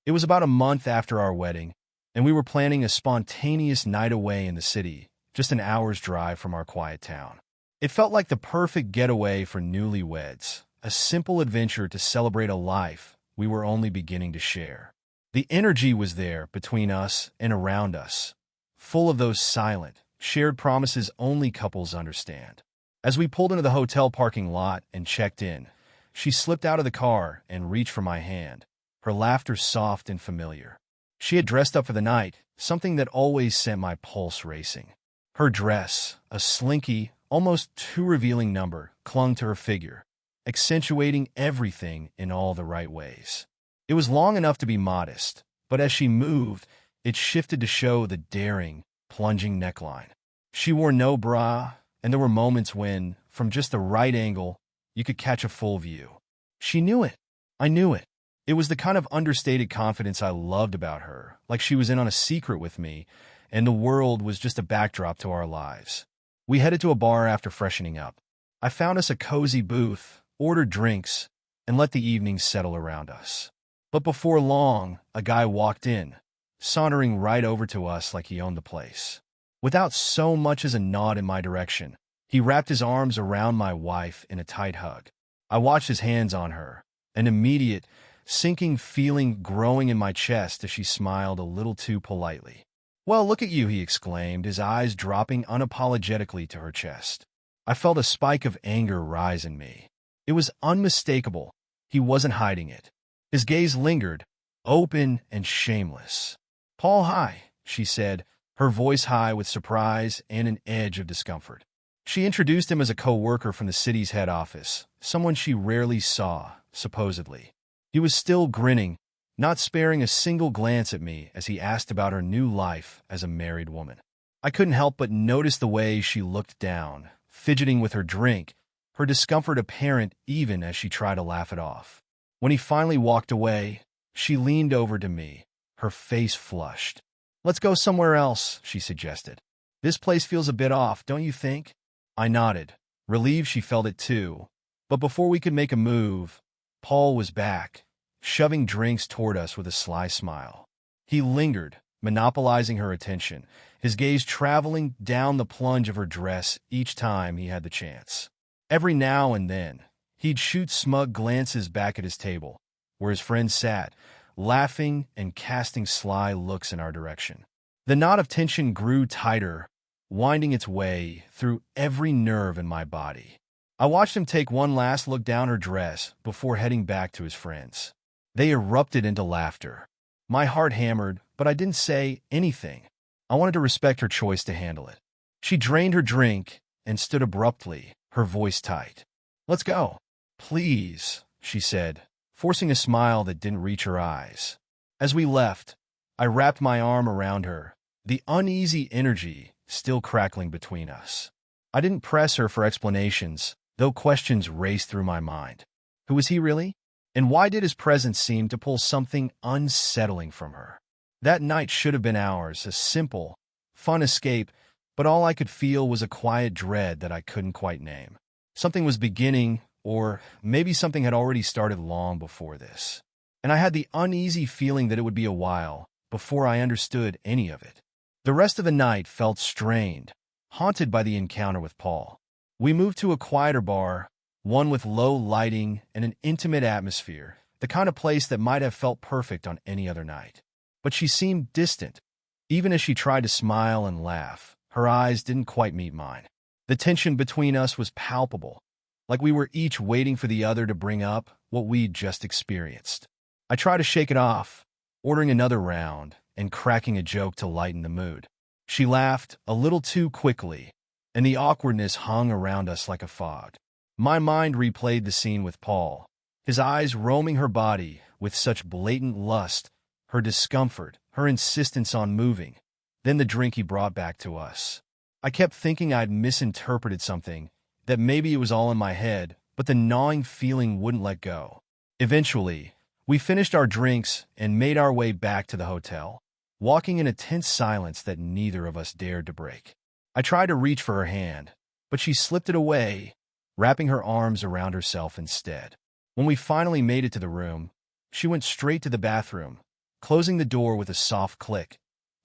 It was about a month after our wedding, and we were planning a spontaneous night away in the city, just an hour's drive from our quiet town. It felt like the perfect getaway for newlyweds, a simple adventure to celebrate a life we were only beginning to share. The energy was there between us and around us, full of those silent, shared promises only couples understand. As we pulled into the hotel parking lot and checked in, she slipped out of the car and reached for my hand, her laughter soft and familiar. She had dressed up for the night, something that always sent my pulse racing. Her dress, a slinky, almost too revealing number, clung to her figure, accentuating everything in all the right ways. It was long enough to be modest, but as she moved, it shifted to show the daring, plunging neckline. She wore no bra, and there were moments when, from just the right angle, you could catch a full view. She knew it. I knew it. It was the kind of understated confidence I loved about her, like she was in on a secret with me, and the world was just a backdrop to our lives. We headed to a bar after freshening up. I found us a cozy booth, ordered drinks, and let the evening settle around us. But before long, a guy walked in, sauntering right over to us like he owned the place. Without so much as a nod in my direction, he wrapped his arms around my wife in a tight hug. I watched his hands on her, an immediate, sinking feeling growing in my chest as she smiled a little too politely. "Well, look at you," he exclaimed, his eyes dropping unapologetically to her chest. I felt a spike of anger rise in me. It was unmistakable. He wasn't hiding it. His gaze lingered, open and shameless. "Paul, hi," she said, her voice high with surprise and an edge of discomfort. She introduced him as a co-worker from the city's head office, someone she rarely saw, supposedly. He was still grinning, not sparing a single glance at me as he asked about her new life as a married woman. I couldn't help but notice the way she looked down, fidgeting with her drink, her discomfort apparent even as she tried to laugh it off. When he finally walked away, she leaned over to me, her face flushed. "Let's go somewhere else," she suggested. "This place feels a bit off, don't you think?" I nodded, relieved she felt it too. But before we could make a move, Paul was back, shoving drinks toward us with a sly smile. He lingered, monopolizing her attention, his gaze traveling down the plunge of her dress each time he had the chance. Every now and then, he'd shoot smug glances back at his table, where his friends sat, laughing and casting sly looks in our direction. The knot of tension grew tighter, winding its way through every nerve in my body. I watched him take one last look down her dress before heading back to his friends. They erupted into laughter. My heart hammered, but I didn't say anything. I wanted to respect her choice to handle it. She drained her drink and stood abruptly, her voice tight. "Let's go." "Please," she said, forcing a smile that didn't reach her eyes. As we left, I wrapped my arm around her, the uneasy energy still crackling between us. I didn't press her for explanations, though questions raced through my mind. Who was he really? And why did his presence seem to pull something unsettling from her? That night should have been ours, a simple, fun escape, but all I could feel was a quiet dread that I couldn't quite name. Something was beginning, or maybe something had already started long before this. And I had the uneasy feeling that it would be a while before I understood any of it. The rest of the night felt strained, haunted by the encounter with Paul. We moved to a quieter bar, one with low lighting and an intimate atmosphere, the kind of place that might have felt perfect on any other night. But she seemed distant. Even as she tried to smile and laugh, her eyes didn't quite meet mine. The tension between us was palpable, like we were each waiting for the other to bring up what we'd just experienced. I tried to shake it off, ordering another round and cracking a joke to lighten the mood. She laughed a little too quickly, and the awkwardness hung around us like a fog. My mind replayed the scene with Paul, his eyes roaming her body with such blatant lust, her discomfort, her insistence on moving, then the drink he brought back to us. I kept thinking I'd misinterpreted something, that maybe it was all in my head, but the gnawing feeling wouldn't let go. Eventually, we finished our drinks and made our way back to the hotel, walking in a tense silence that neither of us dared to break. I tried to reach for her hand, but she slipped it away, wrapping her arms around herself instead. When we finally made it to the room, she went straight to the bathroom, closing the door with a soft click,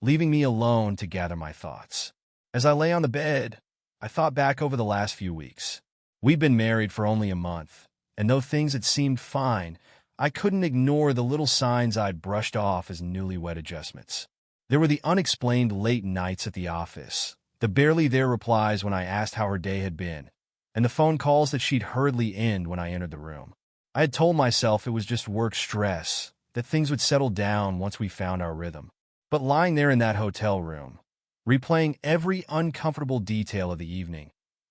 leaving me alone to gather my thoughts. As I lay on the bed, I thought back over the last few weeks. We'd been married for only a month, and though things had seemed fine, I couldn't ignore the little signs I'd brushed off as newlywed adjustments. There were the unexplained late nights at the office, the barely there replies when I asked how her day had been, and the phone calls that she'd hurriedly end when I entered the room. I had told myself it was just work stress, that things would settle down once we found our rhythm. But lying there in that hotel room, replaying every uncomfortable detail of the evening,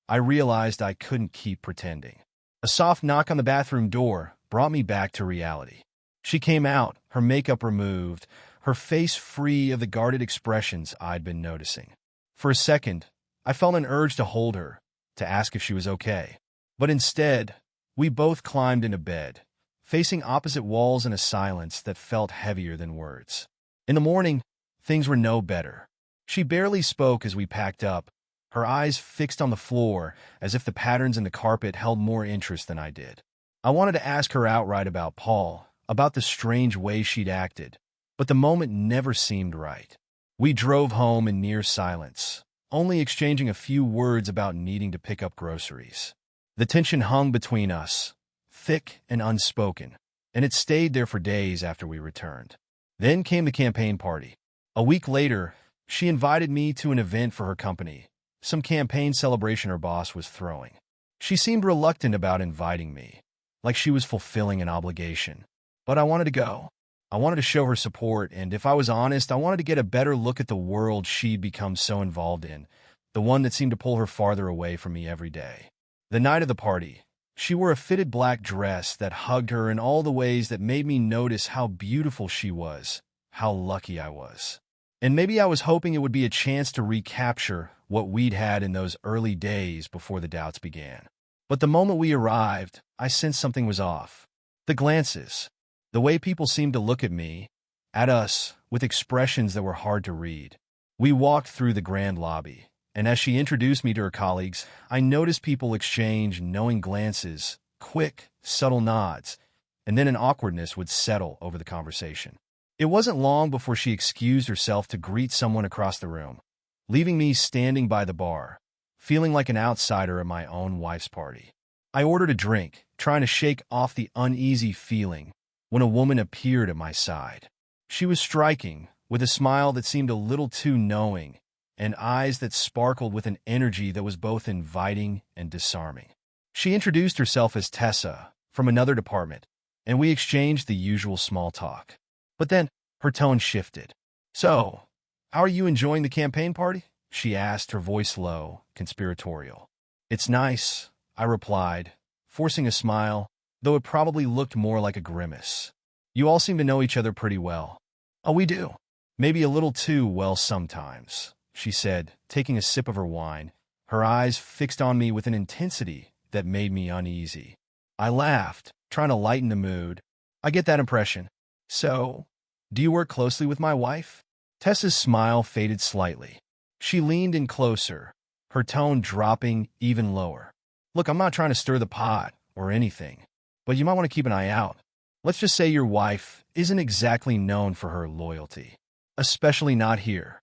I realized I couldn't keep pretending. A soft knock on the bathroom door brought me back to reality. She came out, her makeup removed, her face free of the guarded expressions I'd been noticing. For a second, I felt an urge to hold her, to ask if she was okay. But instead, we both climbed into bed, facing opposite walls in a silence that felt heavier than words. In the morning, things were no better. She barely spoke as we packed up, her eyes fixed on the floor as if the patterns in the carpet held more interest than I did. I wanted to ask her outright about Paul, about the strange way she'd acted, but the moment never seemed right. We drove home in near silence, only exchanging a few words about needing to pick up groceries. The tension hung between us, thick and unspoken, and it stayed there for days after we returned. Then came the campaign party. A week later, she invited me to an event for her company, some campaign celebration her boss was throwing. She seemed reluctant about inviting me, like she was fulfilling an obligation. But I wanted to go. I wanted to show her support, and if I was honest, I wanted to get a better look at the world she'd become so involved in, the one that seemed to pull her farther away from me every day. The night of the party, she wore a fitted black dress that hugged her in all the ways that made me notice how beautiful she was, how lucky I was. And maybe I was hoping it would be a chance to recapture what we'd had in those early days before the doubts began. But the moment we arrived, I sensed something was off. The glances, the way people seemed to look at me, at us, with expressions that were hard to read. We walked through the grand lobby, and as she introduced me to her colleagues, I noticed people exchange knowing glances, quick, subtle nods, and then an awkwardness would settle over the conversation. It wasn't long before she excused herself to greet someone across the room, leaving me standing by the bar, feeling like an outsider at my own wife's party. I ordered a drink, trying to shake off the uneasy feeling, when a woman appeared at my side. She was striking, with a smile that seemed a little too knowing, and eyes that sparkled with an energy that was both inviting and disarming. She introduced herself as Tessa, from another department, and we exchanged the usual small talk. But then, her tone shifted. "So, how are you enjoying the campaign party?" she asked, her voice low, conspiratorial. "It's nice," I replied, forcing a smile, though it probably looked more like a grimace. "You all seem to know each other pretty well." "Oh, we do. Maybe a little too well sometimes," she said, taking a sip of her wine, her eyes fixed on me with an intensity that made me uneasy. I laughed, trying to lighten the mood. "I get that impression. So, do you work closely with my wife?" Tessa's smile faded slightly. She leaned in closer, her tone dropping even lower. "Look, I'm not trying to stir the pot or anything, but you might want to keep an eye out. Let's just say your wife isn't exactly known for her loyalty, especially not here."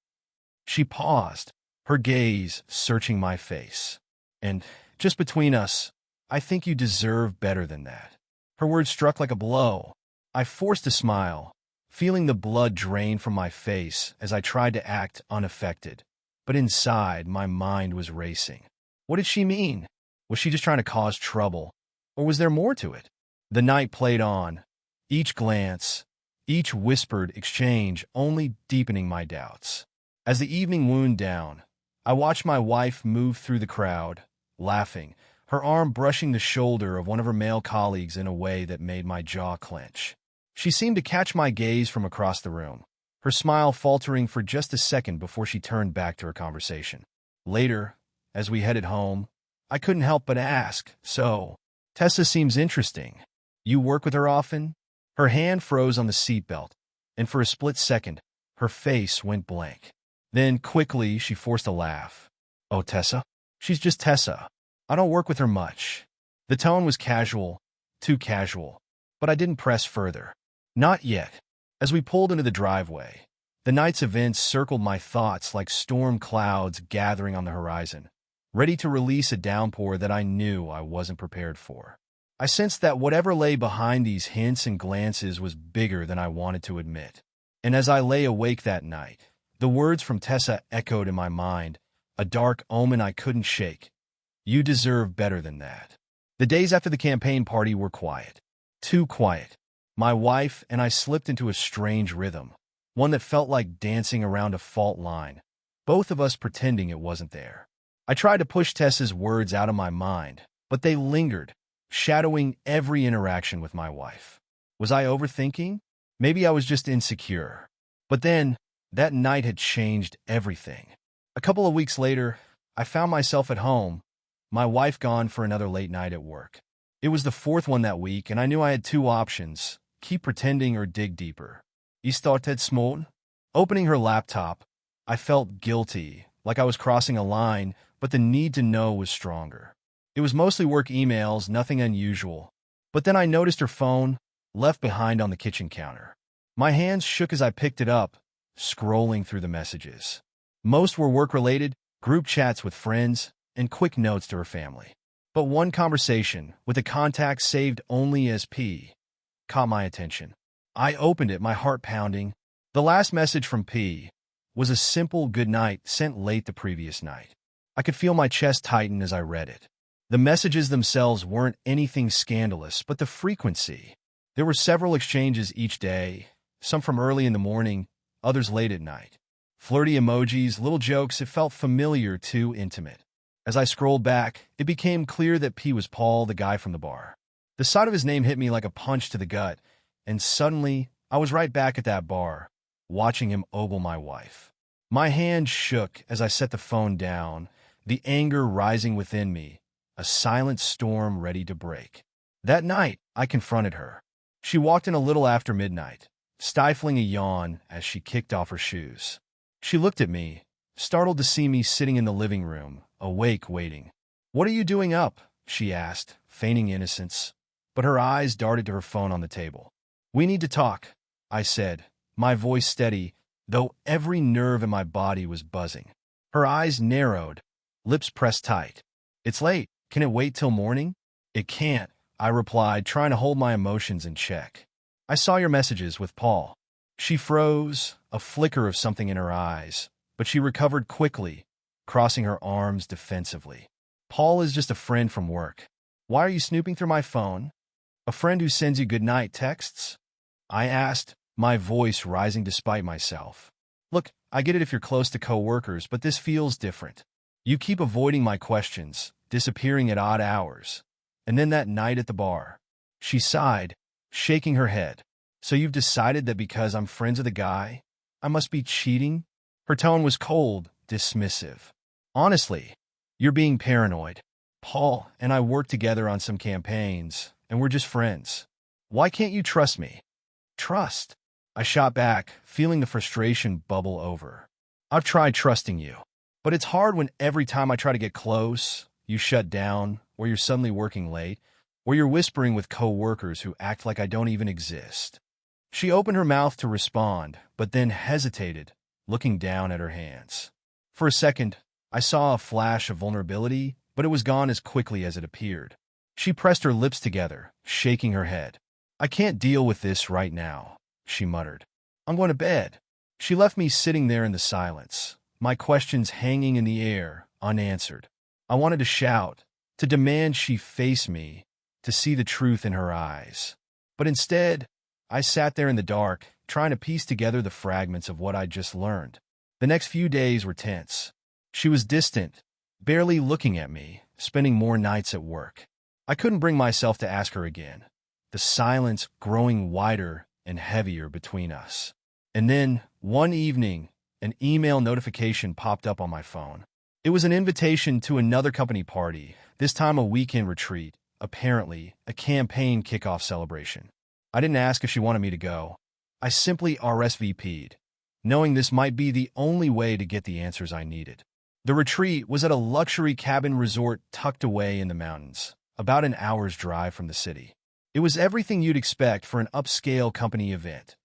She paused, her gaze searching my face. "And just between us, I think you deserve better than that." Her words struck like a blow. I forced a smile, feeling the blood drain from my face as I tried to act unaffected. But inside, my mind was racing. What did she mean? Was she just trying to cause trouble? Or was there more to it? The night played on, each glance, each whispered exchange only deepening my doubts. As the evening wound down, I watched my wife move through the crowd, laughing, her arm brushing the shoulder of one of her male colleagues in a way that made my jaw clench. She seemed to catch my gaze from across the room, her smile faltering for just a second before she turned back to her conversation. Later, as we headed home, I couldn't help but ask, "So, Tessa seems interesting. You work with her often?" Her hand froze on the seatbelt, and for a split second, her face went blank. Then, quickly, she forced a laugh. "Oh, Tessa? She's just Tessa. I don't work with her much." The tone was casual, too casual, but I didn't press further. "Not yet." As we pulled into the driveway, the night's events circled my thoughts like storm clouds gathering on the horizon, ready to release a downpour that I knew I wasn't prepared for. I sensed that whatever lay behind these hints and glances was bigger than I wanted to admit. And as I lay awake that night, the words from Tessa echoed in my mind, a dark omen I couldn't shake. You deserve better than that. The days after the campaign party were quiet. Too quiet. My wife and I slipped into a strange rhythm, one that felt like dancing around a fault line, both of us pretending it wasn't there. I tried to push Tessa's words out of my mind, but they lingered, shadowing every interaction with my wife. Was I overthinking? Maybe I was just insecure. But then, that night had changed everything. A couple of weeks later, I found myself at home, my wife gone for another late night at work. It was the fourth one that week, and I knew I had two options: keep pretending or dig deeper. I started small. Opening her laptop, I felt guilty, like I was crossing a line, but the need to know was stronger. It was mostly work emails, nothing unusual. But then I noticed her phone, left behind on the kitchen counter. My hands shook as I picked it up, scrolling through the messages. Most were work-related, group chats with friends, and quick notes to her family. But one conversation, with a contact saved only as P, caught my attention. I opened it, my heart pounding. The last message from P was a simple good night sent late the previous night. I could feel my chest tighten as I read it. The messages themselves weren't anything scandalous, but the frequency. There were several exchanges each day, some from early in the morning, others late at night. Flirty emojis, little jokes, it felt familiar, too intimate. As I scrolled back, it became clear that P was Paul, the guy from the bar. The sight of his name hit me like a punch to the gut, and suddenly, I was right back at that bar, watching him ogle my wife. My hand shook as I set the phone down, the anger rising within me, a silent storm ready to break. That night, I confronted her. She walked in a little after midnight, stifling a yawn as she kicked off her shoes. She looked at me, startled to see me sitting in the living room, awake, waiting. "What are you doing up?" she asked, feigning innocence, but her eyes darted to her phone on the table. "We need to talk," I said, my voice steady, though every nerve in my body was buzzing. Her eyes narrowed, lips pressed tight. "It's late. Can it wait till morning?" "It can't," I replied, trying to hold my emotions in check. "I saw your messages with Paul." She froze, a flicker of something in her eyes, but she recovered quickly, crossing her arms defensively. "Paul is just a friend from work. Why are you snooping through my phone?" "A friend who sends you goodnight texts?" I asked, my voice rising despite myself. "Look, I get it if you're close to coworkers, but this feels different. You keep avoiding my questions, disappearing at odd hours. And then that night at the bar." She sighed, shaking her head. "So you've decided that because I'm friends with a guy, I must be cheating?" Her tone was cold, dismissive. "Honestly, you're being paranoid. Paul and I work together on some campaigns, and we're just friends. Why can't you trust me?" "Trust?" I shot back, feeling the frustration bubble over. "I've tried trusting you, but it's hard when every time I try to get close, you shut down, or you're suddenly working late, or you're whispering with coworkers who act like I don't even exist." She opened her mouth to respond, but then hesitated, looking down at her hands. For a second, I saw a flash of vulnerability, but it was gone as quickly as it appeared. She pressed her lips together, shaking her head. "I can't deal with this right now," she muttered. "I'm going to bed." She left me sitting there in the silence, my questions hanging in the air, unanswered. I wanted to shout, to demand she face me, to see the truth in her eyes. But instead, I sat there in the dark, trying to piece together the fragments of what I'd just learned. The next few days were tense. She was distant, barely looking at me, spending more nights at work. I couldn't bring myself to ask her again, the silence growing wider and heavier between us. And then, one evening, an email notification popped up on my phone. It was an invitation to another company party, this time a weekend retreat, apparently a campaign kickoff celebration. I didn't ask if she wanted me to go. I simply RSVP'd, knowing this might be the only way to get the answers I needed. The retreat was at a luxury cabin resort tucked away in the mountains, about an hour's drive from the city. It was everything you'd expect for an upscale company event.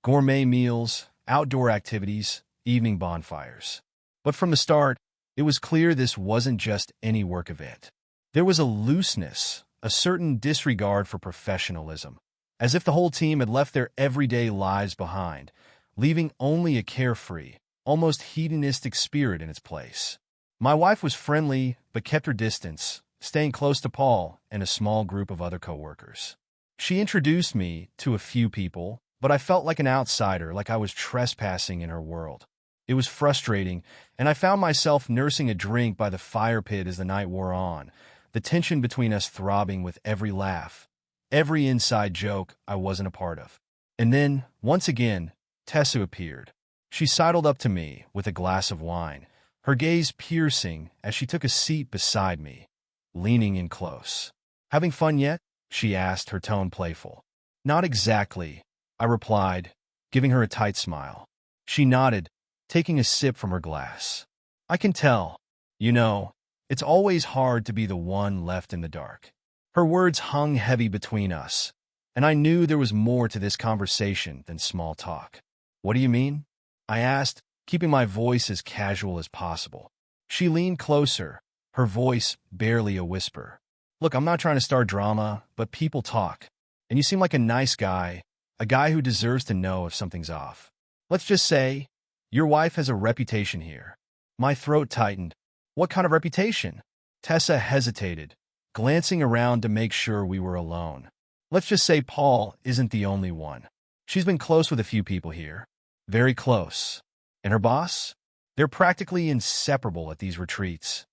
Gourmet meals, outdoor activities, evening bonfires. But from the start, it was clear this wasn't just any work event. There was a looseness, a certain disregard for professionalism, as if the whole team had left their everyday lives behind, leaving only a carefree, almost hedonistic spirit in its place. My wife was friendly, but kept her distance, staying close to Paul and a small group of other coworkers. She introduced me to a few people, but I felt like an outsider, like I was trespassing in her world. It was frustrating, and I found myself nursing a drink by the fire pit as the night wore on, the tension between us throbbing with every laugh, every inside joke I wasn't a part of. And then, once again, Tessa appeared. She sidled up to me with a glass of wine, her gaze piercing as she took a seat beside me, leaning in close. "Having fun yet?" she asked, her tone playful. "Not exactly," I replied, giving her a tight smile. She nodded, taking a sip from her glass. "I can tell. You know, it's always hard to be the one left in the dark." Her words hung heavy between us, and I knew there was more to this conversation than small talk. "What do you mean?" I asked, keeping my voice as casual as possible. She leaned closer, her voice barely a whisper. "Look, I'm not trying to start drama, but people talk. And you seem like a nice guy, a guy who deserves to know if something's off. Let's just say, your wife has a reputation here." My throat tightened. "What kind of reputation?" Tessa hesitated, glancing around to make sure we were alone. "Let's just say Paul isn't the only one. She's been close with a few people here. Very close. And her boss? They're practically inseparable at these retreats."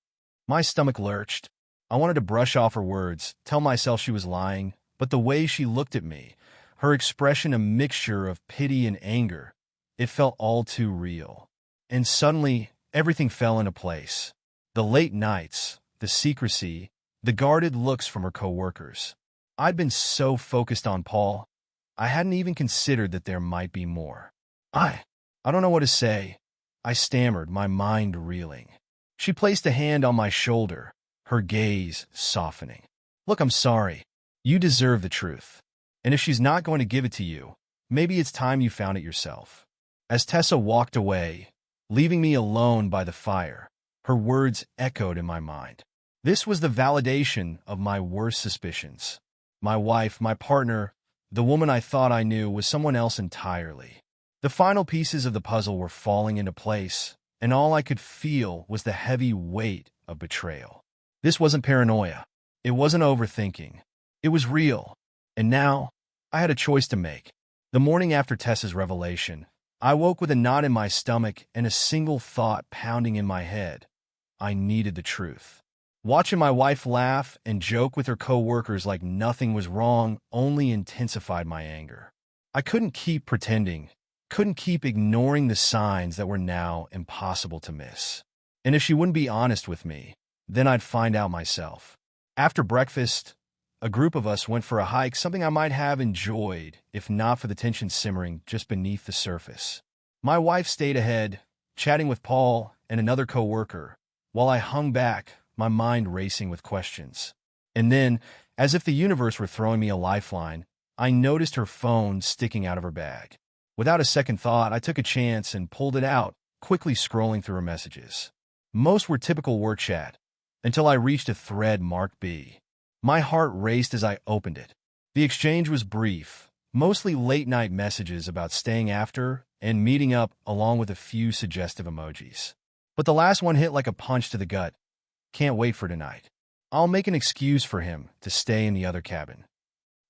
My stomach lurched. I wanted to brush off her words, tell myself she was lying, but the way she looked at me, her expression a mixture of pity and anger, it felt all too real. And suddenly, everything fell into place. The late nights, the secrecy, the guarded looks from her coworkers. I'd been so focused on Paul, I hadn't even considered that there might be more. I don't know what to say," I stammered, my mind reeling. She placed a hand on my shoulder, her gaze softening. "Look, I'm sorry. You deserve the truth. And if she's not going to give it to you, maybe it's time you found it yourself." As Tessa walked away, leaving me alone by the fire, her words echoed in my mind. This was the validation of my worst suspicions. My wife, my partner, the woman I thought I knew was someone else entirely. The final pieces of the puzzle were falling into place, and all I could feel was the heavy weight of betrayal. This wasn't paranoia. It wasn't overthinking. It was real. And now, I had a choice to make. The morning after Tessa's revelation, I woke with a knot in my stomach and a single thought pounding in my head. I needed the truth. Watching my wife laugh and joke with her coworkers like nothing was wrong only intensified my anger. I couldn't keep pretending, couldn't keep ignoring the signs that were now impossible to miss. And if she wouldn't be honest with me, then I'd find out myself. After breakfast, a group of us went for a hike, something I might have enjoyed if not for the tension simmering just beneath the surface. My wife stayed ahead, chatting with Paul and another coworker, while I hung back, my mind racing with questions. And then, as if the universe were throwing me a lifeline, I noticed her phone sticking out of her bag. Without a second thought, I took a chance and pulled it out, quickly scrolling through her messages. Most were typical work chat, until I reached a thread marked B. My heart raced as I opened it. The exchange was brief, mostly late-night messages about staying after and meeting up along with a few suggestive emojis. But the last one hit like a punch to the gut. "Can't wait for tonight. I'll make an excuse for him to stay in the other cabin."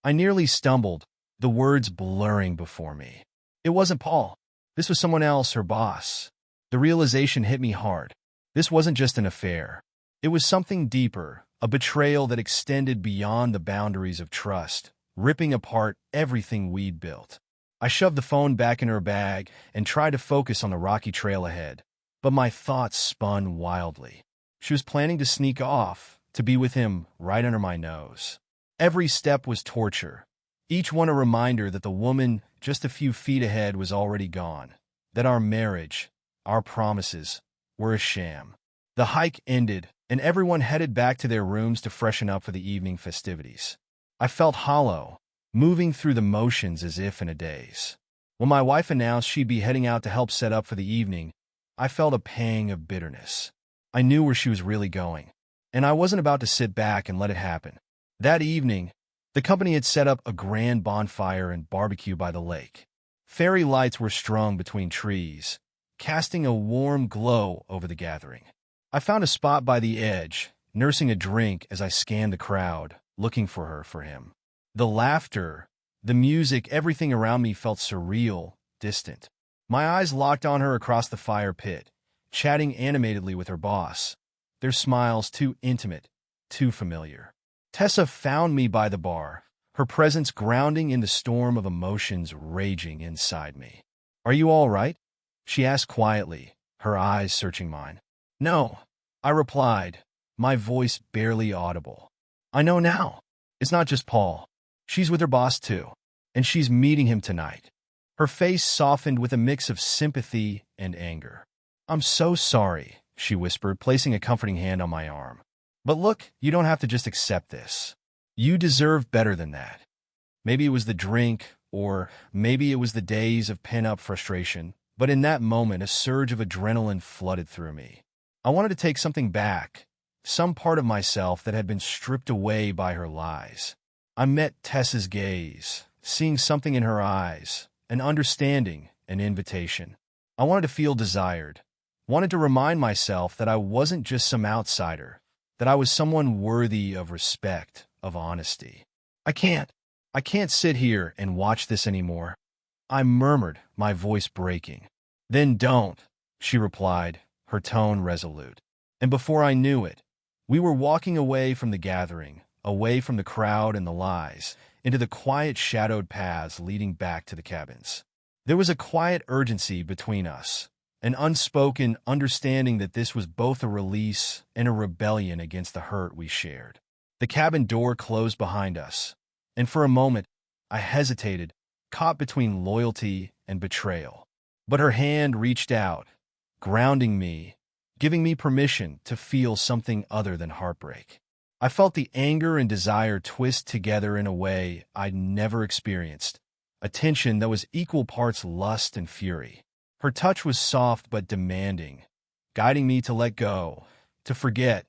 I nearly stumbled, the words blurring before me. It wasn't Paul. This was someone else, her boss. The realization hit me hard. This wasn't just an affair. It was something deeper, a betrayal that extended beyond the boundaries of trust, ripping apart everything we'd built. I shoved the phone back in her bag and tried to focus on the rocky trail ahead, but my thoughts spun wildly. She was planning to sneak off, to be with him right under my nose. Every step was torture, each one a reminder that the woman just a few feet ahead was already gone, that our marriage, our promises, were a sham. The hike ended, and everyone headed back to their rooms to freshen up for the evening festivities. I felt hollow, moving through the motions as if in a daze. When my wife announced she'd be heading out to help set up for the evening, I felt a pang of bitterness. I knew where she was really going, and I wasn't about to sit back and let it happen. That evening, the company had set up a grand bonfire and barbecue by the lake. Fairy lights were strung between trees, casting a warm glow over the gathering. I found a spot by the edge, nursing a drink as I scanned the crowd, looking for him. The laughter, the music, everything around me felt surreal, distant. My eyes locked on her across the fire pit, chatting animatedly with her boss, their smiles too intimate, too familiar. Tessa found me by the bar, her presence grounding in the storm of emotions raging inside me. "Are you all right?" she asked quietly, her eyes searching mine. "No," I replied, my voice barely audible. "I know now. It's not just Paul. She's with her boss too, and she's meeting him tonight." Her face softened with a mix of sympathy and anger. "I'm so sorry," she whispered, placing a comforting hand on my arm. "But look, you don't have to just accept this. You deserve better than that." Maybe it was the drink, or maybe it was the days of pent-up frustration, but in that moment a surge of adrenaline flooded through me. I wanted to take something back, some part of myself that had been stripped away by her lies. I met Tessa's gaze, seeing something in her eyes, an understanding, an invitation. I wanted to feel desired, wanted to remind myself that I wasn't just some outsider, that I was someone worthy of respect, of honesty. I can't sit here and watch this anymore," I murmured, my voice breaking. "Then don't," she replied, her tone resolute. And before I knew it, we were walking away from the gathering, away from the crowd and the lies, into the quiet shadowed paths leading back to the cabins. There was a quiet urgency between us, an unspoken understanding that this was both a release and a rebellion against the hurt we shared. The cabin door closed behind us, and for a moment, I hesitated, caught between loyalty and betrayal. But her hand reached out, grounding me, giving me permission to feel something other than heartbreak. I felt the anger and desire twist together in a way I'd never experienced, a tension that was equal parts lust and fury. Her touch was soft but demanding, guiding me to let go, to forget,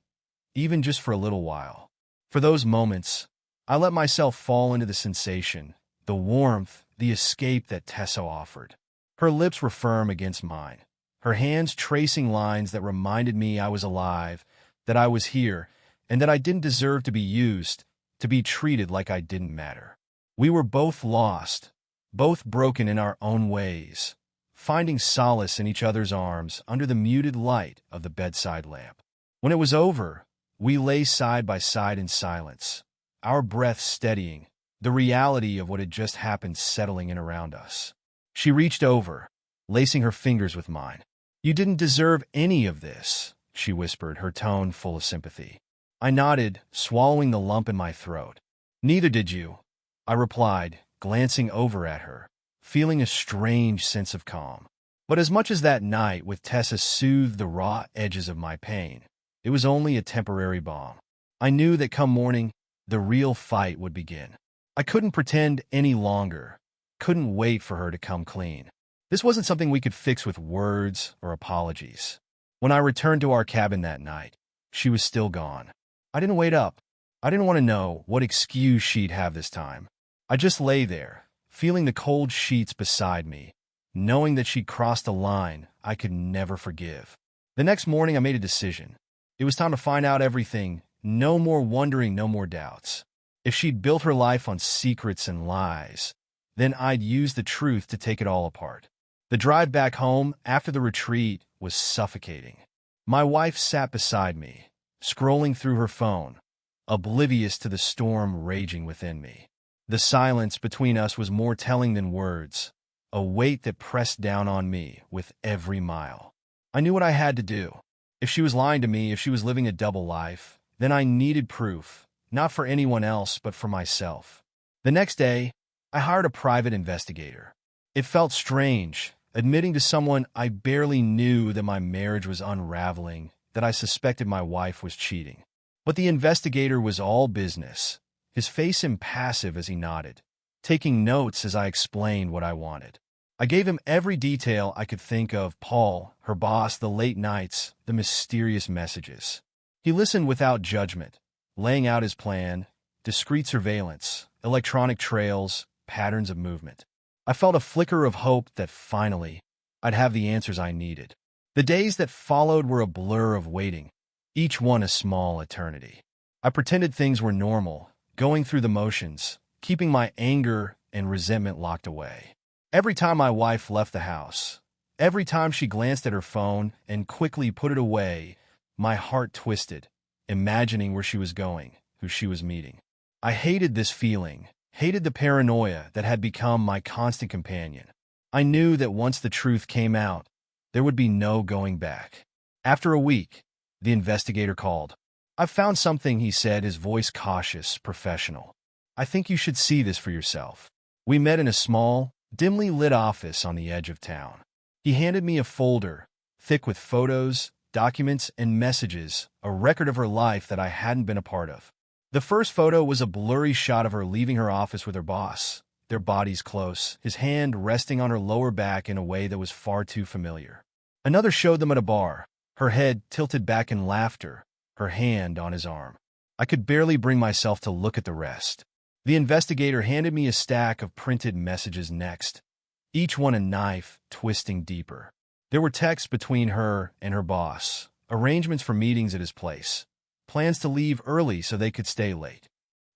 even just for a little while. For those moments, I let myself fall into the sensation, the warmth, the escape that Tessa offered. Her lips were firm against mine, her hands tracing lines that reminded me I was alive, that I was here, and that I didn't deserve to be used, to be treated like I didn't matter. We were both lost, both broken in our own ways, finding solace in each other's arms under the muted light of the bedside lamp. When it was over, we lay side by side in silence, our breaths steadying, the reality of what had just happened settling in around us. She reached over, lacing her fingers with mine. "You didn't deserve any of this," she whispered, her tone full of sympathy. I nodded, swallowing the lump in my throat. "Neither did you," I replied, glancing over at her, feeling a strange sense of calm. But as much as that night with Tessa soothed the raw edges of my pain, it was only a temporary balm. I knew that come morning, the real fight would begin. I couldn't pretend any longer, couldn't wait for her to come clean. This wasn't something we could fix with words or apologies. When I returned to our cabin that night, she was still gone. I didn't wait up. I didn't want to know what excuse she'd have this time. I just lay there, feeling the cold sheets beside me, knowing that she'd crossed a line I could never forgive. The next morning I made a decision. It was time to find out everything, no more wondering, no more doubts. If she'd built her life on secrets and lies, then I'd use the truth to take it all apart. The drive back home after the retreat was suffocating. My wife sat beside me, scrolling through her phone, oblivious to the storm raging within me. The silence between us was more telling than words, a weight that pressed down on me with every mile. I knew what I had to do. If she was lying to me, if she was living a double life, then I needed proof, not for anyone else, but for myself. The next day, I hired a private investigator. It felt strange, admitting to someone I barely knew that my marriage was unraveling, that I suspected my wife was cheating. But the investigator was all business, his face impassive as he nodded, taking notes as I explained what I wanted. I gave him every detail I could think of: Paul, her boss, the late nights, the mysterious messages. He listened without judgment, laying out his plan: discreet surveillance, electronic trails, patterns of movement. I felt a flicker of hope that finally I'd have the answers I needed. The days that followed were a blur of waiting, each one a small eternity. I pretended things were normal, going through the motions, keeping my anger and resentment locked away. Every time my wife left the house, every time she glanced at her phone and quickly put it away, my heart twisted, imagining where she was going, who she was meeting. I hated this feeling, hated the paranoia that had become my constant companion. I knew that once the truth came out, there would be no going back. After a week, the investigator called. "I've found something," he said, his voice cautious, professional. "I think you should see this for yourself." We met in a small, dimly lit office on the edge of town. He handed me a folder, thick with photos, documents, and messages, a record of her life that I hadn't been a part of. The first photo was a blurry shot of her leaving her office with her boss, their bodies close, his hand resting on her lower back in a way that was far too familiar. Another showed them at a bar, her head tilted back in laughter, her hand on his arm. I could barely bring myself to look at the rest. The investigator handed me a stack of printed messages next, each one a knife twisting deeper. There were texts between her and her boss, arrangements for meetings at his place, plans to leave early so they could stay late.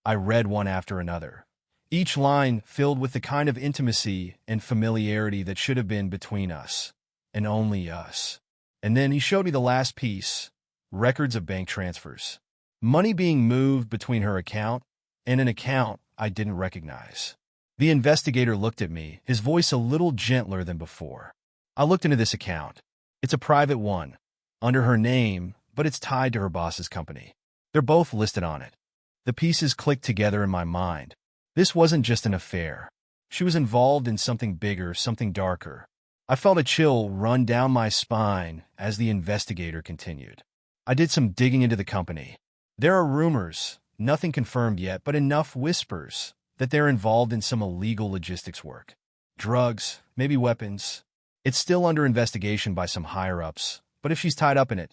I read one after another, each line filled with the kind of intimacy and familiarity that should have been between us, and only us. And then he showed me the last piece: records of bank transfers. Money being moved between her account and an account I didn't recognize. The investigator looked at me, his voice a little gentler than before. "I looked into this account. It's a private one, under her name, but it's tied to her boss's company. They're both listed on it." The pieces clicked together in my mind. This wasn't just an affair. She was involved in something bigger, something darker. I felt a chill run down my spine as the investigator continued. "I did some digging into the company. There are rumors, nothing confirmed yet, but enough whispers, that they're involved in some illegal logistics work. Drugs, maybe weapons. It's still under investigation by some higher-ups, but if she's tied up in it,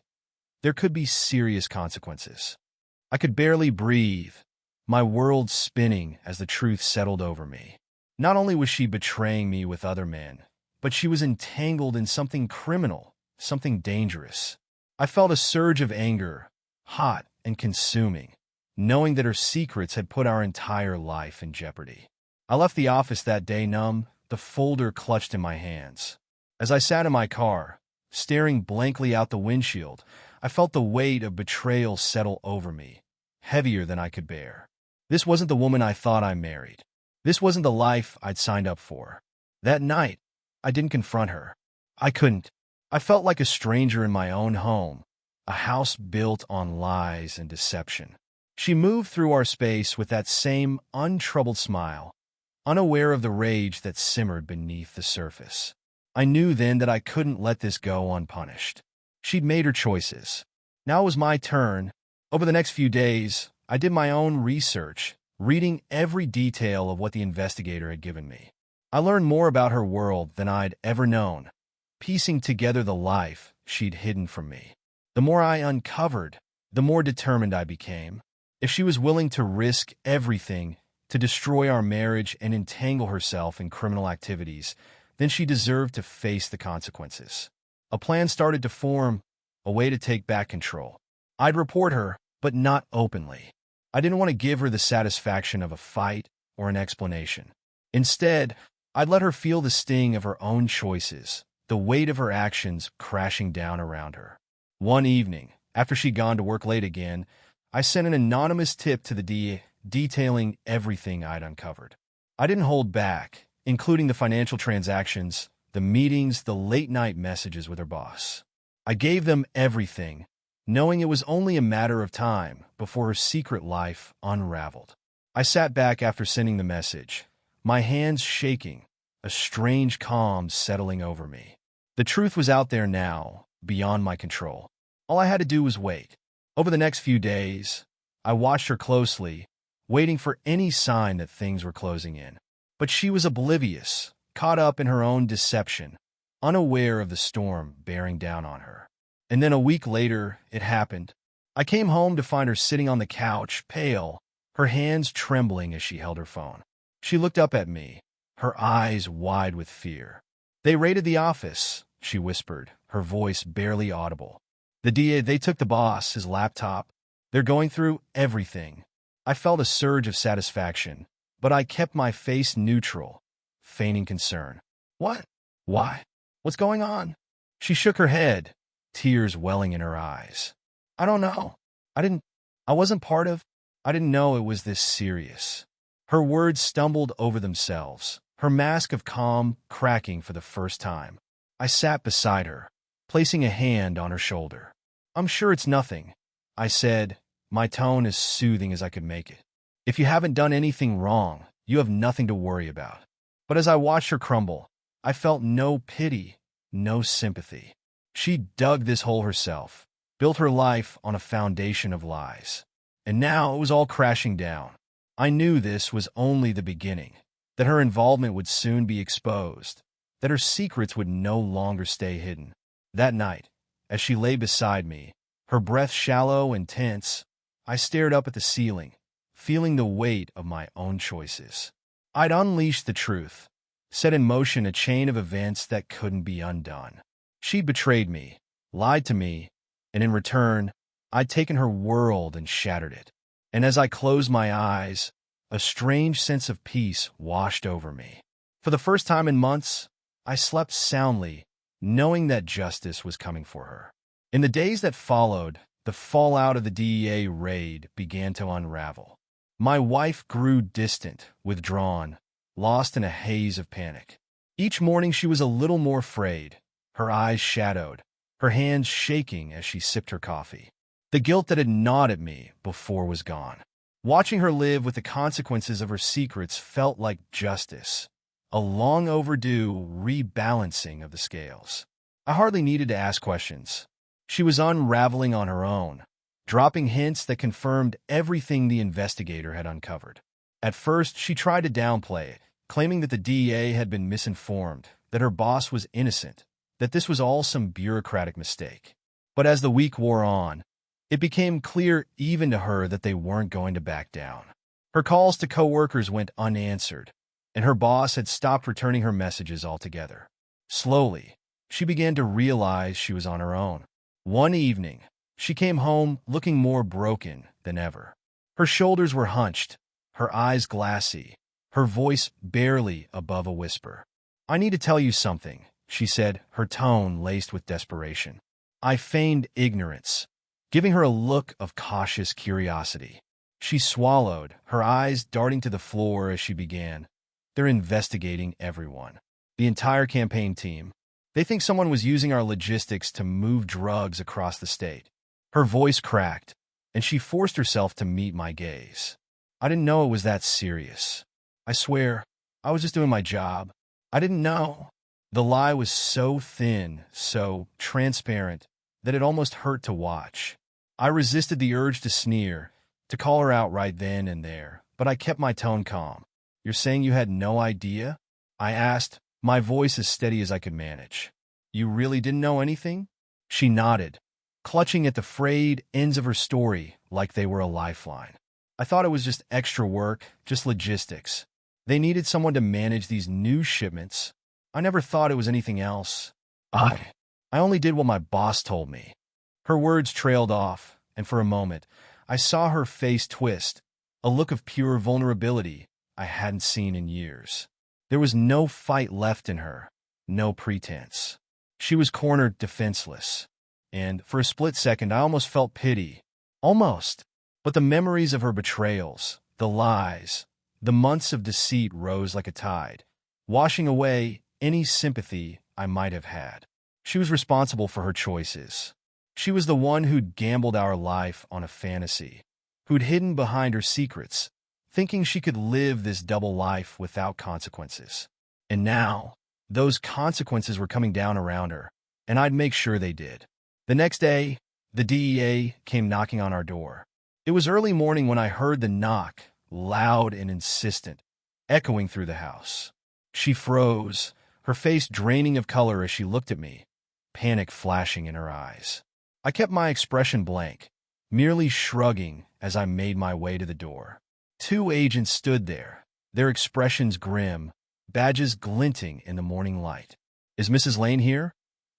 there could be serious consequences." I could barely breathe, my world spinning as the truth settled over me. Not only was she betraying me with other men, but she was entangled in something criminal, something dangerous. I felt a surge of anger, hot and consuming, knowing that her secrets had put our entire life in jeopardy. I left the office that day numb, the folder clutched in my hands. As I sat in my car, staring blankly out the windshield, I felt the weight of betrayal settle over me, heavier than I could bear. This wasn't the woman I thought I married. This wasn't the life I'd signed up for. That night, I didn't confront her. I couldn't. I felt like a stranger in my own home, a house built on lies and deception. She moved through our space with that same untroubled smile, unaware of the rage that simmered beneath the surface. I knew then that I couldn't let this go unpunished. She'd made her choices. Now it was my turn. Over the next few days, I did my own research, reading every detail of what the investigator had given me. I learned more about her world than I'd ever known, piecing together the life she'd hidden from me. The more I uncovered, the more determined I became. If she was willing to risk everything to destroy our marriage and entangle herself in criminal activities, then she deserved to face the consequences. A plan started to form, a way to take back control. I'd report her, but not openly. I didn't want to give her the satisfaction of a fight or an explanation. Instead, I'd let her feel the sting of her own choices, the weight of her actions crashing down around her. One evening, after she'd gone to work late again, I sent an anonymous tip to the DA detailing everything I'd uncovered. I didn't hold back, including the financial transactions, the meetings, the late-night messages with her boss. I gave them everything, knowing it was only a matter of time before her secret life unraveled. I sat back after sending the message, my hands shaking, a strange calm settling over me. The truth was out there now, beyond my control. All I had to do was wait. Over the next few days, I watched her closely, waiting for any sign that things were closing in. But she was oblivious, caught up in her own deception, unaware of the storm bearing down on her. And then a week later, it happened. I came home to find her sitting on the couch, pale, her hands trembling as she held her phone. She looked up at me, her eyes wide with fear. "They raided the office," she whispered, her voice barely audible. "The DA, they took the boss, his laptop. They're going through everything." I felt a surge of satisfaction, but I kept my face neutral, feigning concern. "What? Why? What's going on?" She shook her head, tears welling in her eyes. "I don't know. I wasn't part of, I didn't know it was this serious." Her words stumbled over themselves, her mask of calm cracking for the first time. I sat beside her, placing a hand on her shoulder. "I'm sure it's nothing," I said, my tone as soothing as I could make it. "If you haven't done anything wrong, you have nothing to worry about." But as I watched her crumble, I felt no pity, no sympathy. She dug this hole herself, built her life on a foundation of lies. And now it was all crashing down. I knew this was only the beginning, that her involvement would soon be exposed, that her secrets would no longer stay hidden. That night, as she lay beside me, her breath shallow and tense, I stared up at the ceiling, feeling the weight of my own choices. I'd unleashed the truth, set in motion a chain of events that couldn't be undone. She'd betrayed me, lied to me, and in return, I'd taken her world and shattered it. And as I closed my eyes, a strange sense of peace washed over me. For the first time in months, I slept soundly, knowing that justice was coming for her. In the days that followed, the fallout of the DEA raid began to unravel. My wife grew distant, withdrawn, lost in a haze of panic. Each morning she was a little more frayed, her eyes shadowed, her hands shaking as she sipped her coffee. The guilt that had gnawed at me before was gone. Watching her live with the consequences of her secrets felt like justice, a long overdue rebalancing of the scales. I hardly needed to ask questions. She was unraveling on her own, dropping hints that confirmed everything the investigator had uncovered. At first, she tried to downplay it, claiming that the DEA had been misinformed, that her boss was innocent, that this was all some bureaucratic mistake. But as the week wore on, it became clear even to her that they weren't going to back down. Her calls to coworkers went unanswered, and her boss had stopped returning her messages altogether. Slowly, she began to realize she was on her own. One evening, she came home looking more broken than ever. Her shoulders were hunched, her eyes glassy, her voice barely above a whisper. "I need to tell you something," she said, her tone laced with desperation. I feigned ignorance, giving her a look of cautious curiosity. She swallowed, her eyes darting to the floor as she began. "They're investigating everyone. The entire campaign team. They think someone was using our logistics to move drugs across the state." Her voice cracked, and she forced herself to meet my gaze. "I didn't know it was that serious. I swear, I was just doing my job. I didn't know." The lie was so thin, so transparent, that it almost hurt to watch. I resisted the urge to sneer, to call her out right then and there, but I kept my tone calm. "You're saying you had no idea?" I asked, my voice as steady as I could manage. "You really didn't know anything?" She nodded, clutching at the frayed ends of her story like they were a lifeline. "I thought it was just extra work, just logistics. They needed someone to manage these new shipments. I never thought it was anything else. I only did what my boss told me." Her words trailed off, and for a moment, I saw her face twist, a look of pure vulnerability I hadn't seen in years. There was no fight left in her, no pretense. She was cornered defenseless, and for a split second I almost felt pity. Almost. But the memories of her betrayals, the lies, the months of deceit rose like a tide, washing away any sympathy I might have had. She was responsible for her choices. She was the one who'd gambled our life on a fantasy, who'd hidden behind her secrets, thinking she could live this double life without consequences. And now, those consequences were coming down around her, and I'd make sure they did. The next day, the DEA came knocking on our door. It was early morning when I heard the knock, loud and insistent, echoing through the house. She froze, her face draining of color as she looked at me, panic flashing in her eyes. I kept my expression blank, merely shrugging as I made my way to the door. Two agents stood there, their expressions grim, badges glinting in the morning light. "Is Mrs. Lane here?"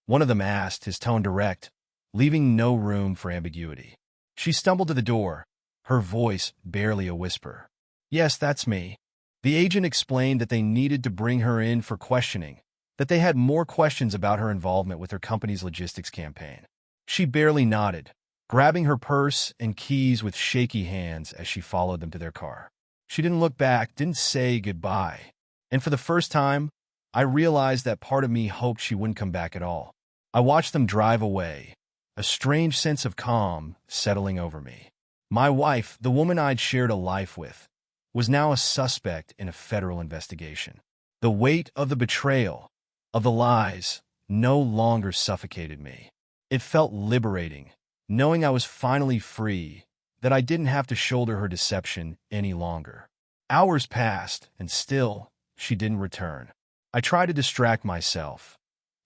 one of them asked, his tone direct, leaving no room for ambiguity. She stumbled to the door, her voice barely a whisper. "Yes, that's me." The agent explained that they needed to bring her in for questioning, that they had more questions about her involvement with her company's logistics campaign. She barely nodded, grabbing her purse and keys with shaky hands as she followed them to their car. She didn't look back, didn't say goodbye. And for the first time, I realized that part of me hoped she wouldn't come back at all. I watched them drive away, a strange sense of calm settling over me. My wife, the woman I'd shared a life with, was now a suspect in a federal investigation. The weight of the betrayal, of the lies, no longer suffocated me. It felt liberating, knowing I was finally free, that I didn't have to shoulder her deception any longer. Hours passed, and still, she didn't return. I tried to distract myself,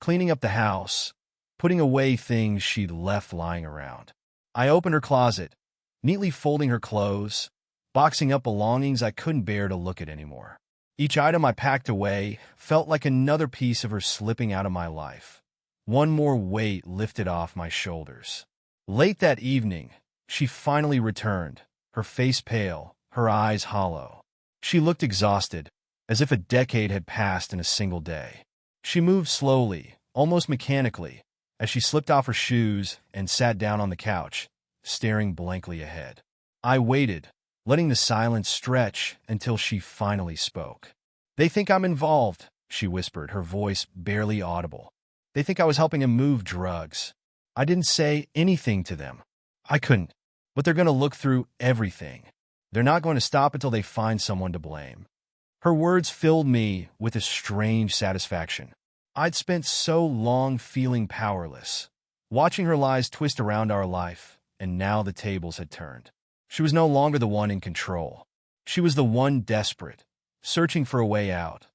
cleaning up the house, putting away things she'd left lying around. I opened her closet, neatly folding her clothes, boxing up belongings I couldn't bear to look at anymore. Each item I packed away felt like another piece of her slipping out of my life. One more weight lifted off my shoulders. Late that evening, she finally returned, her face pale, her eyes hollow. She looked exhausted, as if a decade had passed in a single day. She moved slowly, almost mechanically, as she slipped off her shoes and sat down on the couch, staring blankly ahead. I waited, letting the silence stretch until she finally spoke. "They think I'm involved," she whispered, her voice barely audible. "They think I was helping him move drugs. I didn't say anything to them. I couldn't. But they're going to look through everything. They're not going to stop until they find someone to blame." Her words filled me with a strange satisfaction. I'd spent so long feeling powerless, watching her lies twist around our life, and now the tables had turned. She was no longer the one in control. She was the one desperate, searching for a way out,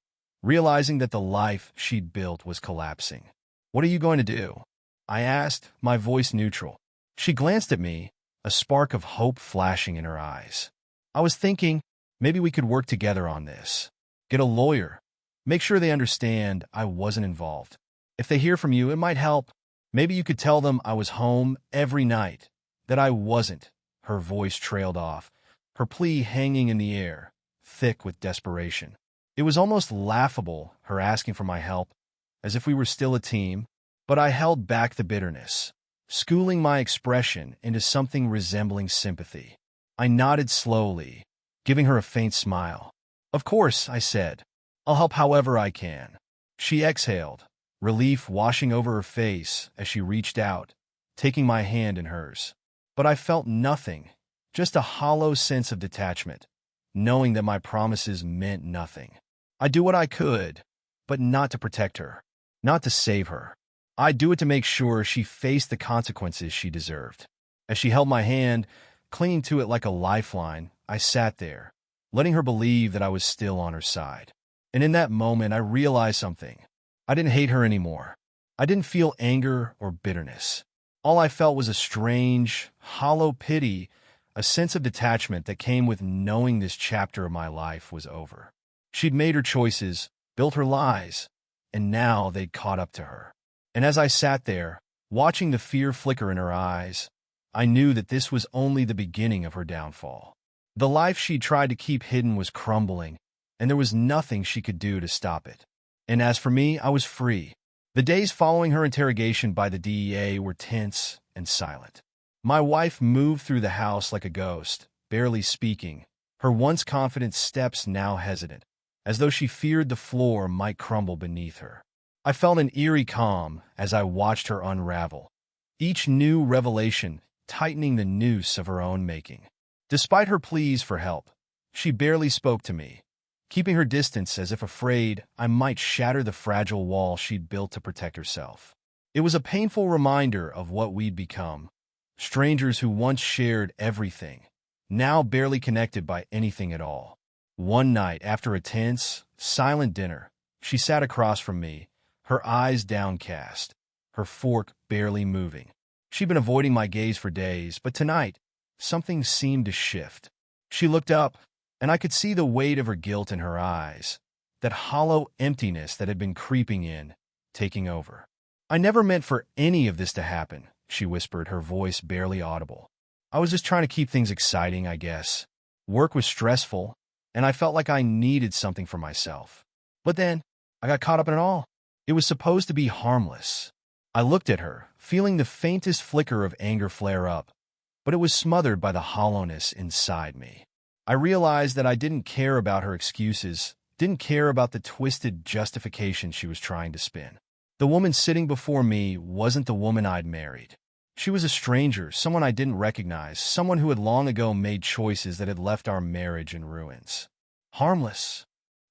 realizing that the life she'd built was collapsing. "What are you going to do?" I asked, my voice neutral. She glanced at me, a spark of hope flashing in her eyes. "I was thinking, maybe we could work together on this. Get a lawyer. Make sure they understand I wasn't involved. If they hear from you, it might help. Maybe you could tell them I was home every night, that I wasn't." Her voice trailed off, her plea hanging in the air, thick with desperation. It was almost laughable, her asking for my help, as if we were still a team, but I held back the bitterness, schooling my expression into something resembling sympathy. I nodded slowly, giving her a faint smile. "Of course," I said. "I'll help however I can." She exhaled, relief washing over her face as she reached out, taking my hand in hers. But I felt nothing, just a hollow sense of detachment, knowing that my promises meant nothing. I'd do what I could, but not to protect her, not to save her. I'd do it to make sure she faced the consequences she deserved. As she held my hand, clinging to it like a lifeline, I sat there, letting her believe that I was still on her side. And in that moment, I realized something. I didn't hate her anymore. I didn't feel anger or bitterness. All I felt was a strange, hollow pity, a sense of detachment that came with knowing this chapter of my life was over. She'd made her choices, built her lies, and now they'd caught up to her. And as I sat there, watching the fear flicker in her eyes, I knew that this was only the beginning of her downfall. The life she'd tried to keep hidden was crumbling, and there was nothing she could do to stop it. And as for me, I was free. The days following her interrogation by the DEA were tense and silent. My wife moved through the house like a ghost, barely speaking, her once confident steps now hesitant, as though she feared the floor might crumble beneath her. I felt an eerie calm as I watched her unravel, each new revelation tightening the noose of her own making. Despite her pleas for help, she barely spoke to me, keeping her distance as if afraid I might shatter the fragile wall she'd built to protect herself. It was a painful reminder of what we'd become, strangers who once shared everything, now barely connected by anything at all. One night, after a tense, silent dinner, She sat across from me, her eyes downcast, her fork barely moving. She'd been avoiding my gaze for days, but tonight, something seemed to shift. She looked up, and I could see the weight of her guilt in her eyes, that hollow emptiness that had been creeping in, taking over. "I never meant for any of this to happen," she whispered, her voice barely audible. "I was just trying to keep things exciting, I guess. Work was stressful, and I felt like I needed something for myself. But then, I got caught up in it all. It was supposed to be harmless." I looked at her, feeling the faintest flicker of anger flare up, but it was smothered by the hollowness inside me. I realized that I didn't care about her excuses, didn't care about the twisted justification she was trying to spin. The woman sitting before me wasn't the woman I'd married. She was a stranger, someone I didn't recognize, someone who had long ago made choices that had left our marriage in ruins. "Harmless,"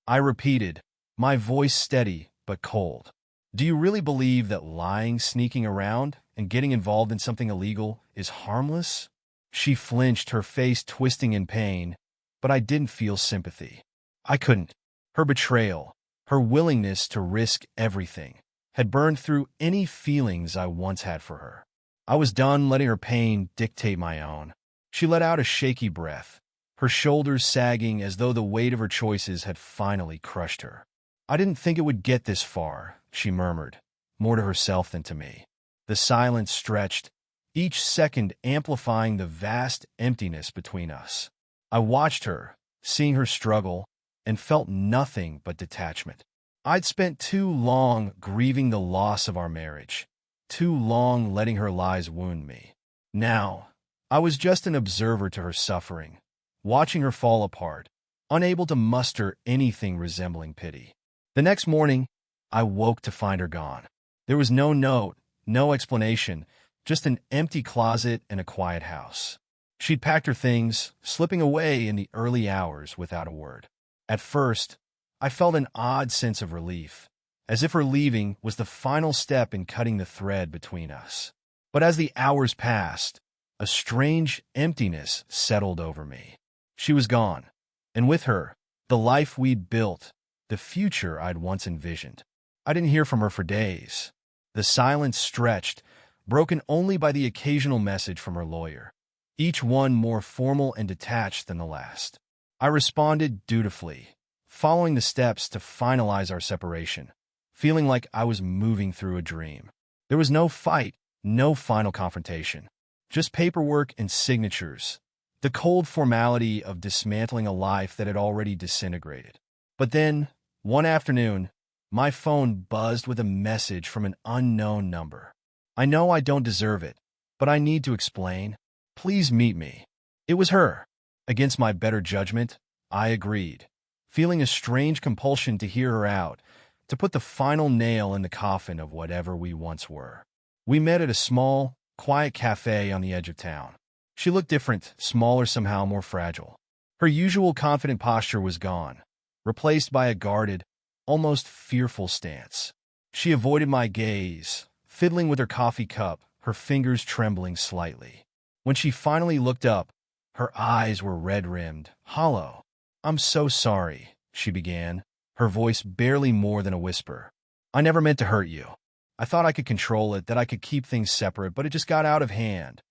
I repeated, my voice steady but cold. "Do you really believe that lying, sneaking around, and getting involved in something illegal is harmless?" She flinched, her face twisting in pain, but I didn't feel sympathy. I couldn't. Her betrayal, her willingness to risk everything, had burned through any feelings I once had for her. I was done letting her pain dictate my own. She let out a shaky breath, her shoulders sagging as though the weight of her choices had finally crushed her. "I didn't think it would get this far," she murmured, more to herself than to me. The silence stretched, each second amplifying the vast emptiness between us. I watched her, seeing her struggle, and felt nothing but detachment. I'd spent too long grieving the loss of our marriage, too long letting her lies wound me. Now, I was just an observer to her suffering, watching her fall apart, unable to muster anything resembling pity. The next morning, I woke to find her gone. There was no note, no explanation, just an empty closet and a quiet house. She'd packed her things, slipping away in the early hours without a word. At first, I felt an odd sense of relief, as if her leaving was the final step in cutting the thread between us. But as the hours passed, a strange emptiness settled over me. She was gone, and with her, the life we'd built, the future I'd once envisioned. I didn't hear from her for days. The silence stretched, broken only by the occasional message from her lawyer, each one more formal and detached than the last. I responded dutifully, following the steps to finalize our separation, feeling like I was moving through a dream. There was no fight, no final confrontation, just paperwork and signatures, the cold formality of dismantling a life that had already disintegrated. But then, one afternoon, my phone buzzed with a message from an unknown number. "I know I don't deserve it, but I need to explain. Please meet me." It was her. Against my better judgment, I agreed, feeling a strange compulsion to hear her out, to put the final nail in the coffin of whatever we once were. We met at a small, quiet cafe on the edge of town. She looked different, smaller somehow, more fragile. Her usual confident posture was gone, replaced by a guarded, almost fearful stance. She avoided my gaze, fiddling with her coffee cup, her fingers trembling slightly. When she finally looked up, her eyes were red-rimmed, hollow. "I'm so sorry," she began, her voice barely more than a whisper. "I never meant to hurt you. I thought I could control it, that I could keep things separate, but it just got out of hand."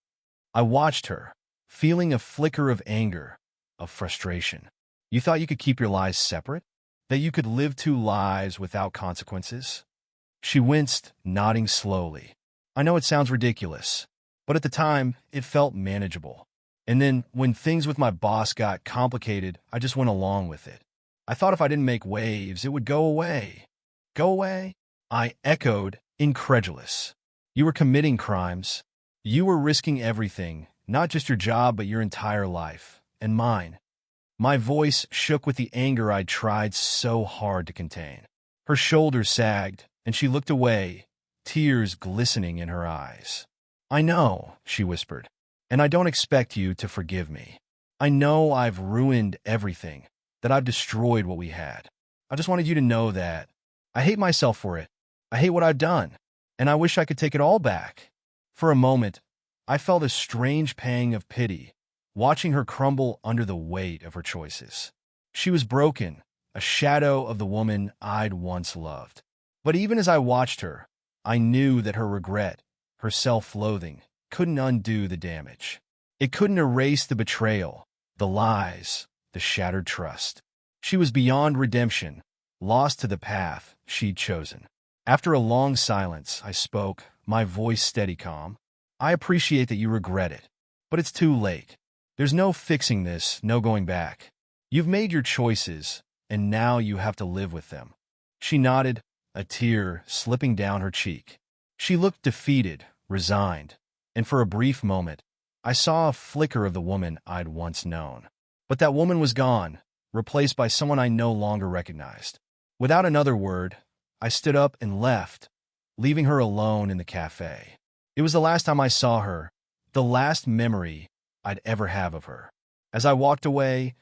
I watched her, feeling a flicker of anger, of frustration. "You thought you could keep your lies separate? That you could live two lives without consequences?" She winced, nodding slowly. "I know it sounds ridiculous, but at the time, it felt manageable. And then, when things with my boss got complicated, I just went along with it. I thought if I didn't make waves, it would go away." "Go away?" I echoed, incredulous. "You were committing crimes. You were risking everything, not just your job, but your entire life, and mine." My voice shook with the anger I'd tried so hard to contain. Her shoulders sagged, and she looked away, tears glistening in her eyes. "I know," she whispered, "and I don't expect you to forgive me. I know I've ruined everything, that I've destroyed what we had. I just wanted you to know that. I hate myself for it. I hate what I've done, and I wish I could take it all back." For a moment, I felt a strange pang of pity, watching her crumble under the weight of her choices. She was broken, a shadow of the woman I'd once loved. But even as I watched her, I knew that her regret, her self-loathing, couldn't undo the damage. It couldn't erase the betrayal, the lies, the shattered trust. She was beyond redemption, lost to the path she'd chosen. After a long silence, I spoke, my voice steady calm. I appreciate that you regret it, but it's too late. There's no fixing this, no going back. You've made your choices, and now you have to live with them. She nodded, a tear slipping down her cheek. She looked defeated, resigned, and for a brief moment, I saw a flicker of the woman I'd once known. But that woman was gone, replaced by someone I no longer recognized. Without another word, I stood up and left, leaving her alone in the cafe. It was the last time I saw her, the last memory I'd ever have of her. As I walked away,